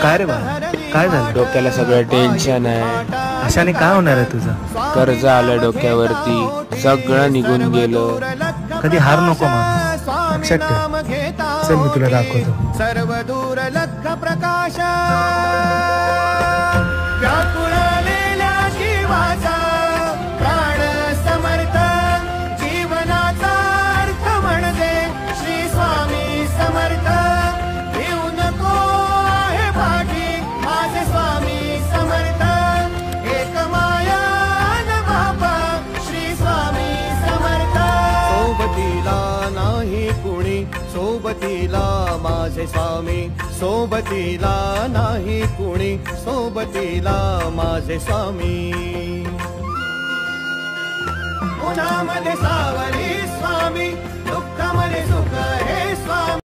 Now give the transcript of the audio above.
काय रे बा, काय झालं? डोक्याला सगळं टेन्शन आहे. अशाने काय होणार आहे तुझं? कर्ज आलं डोक्यावरती, सगळं निघून गेलं. कधी हार नको मानूस, लक्षात ठेव. चल मी तुला दाखवतो. सर्व दूर लख प्रकाश व्याकुळलेल्या जीवाचा प्राण समर्थ जीवनाचा अर्थ म्हणजे श्री स्वामी समर्थ. घेऊ नको आहे पाठी माझे स्वामी समर्थ. एक माया न बाबा श्री स्वामी समर्थ. सोबतीला नाही कुणी, सोबतीला माझे स्वामी. सोबतीला नाही कुणी, सोबतीला माझे स्वामी. उन्हामध्ये सावली स्वामी, दुःखामध्ये सुख हे स्वामी.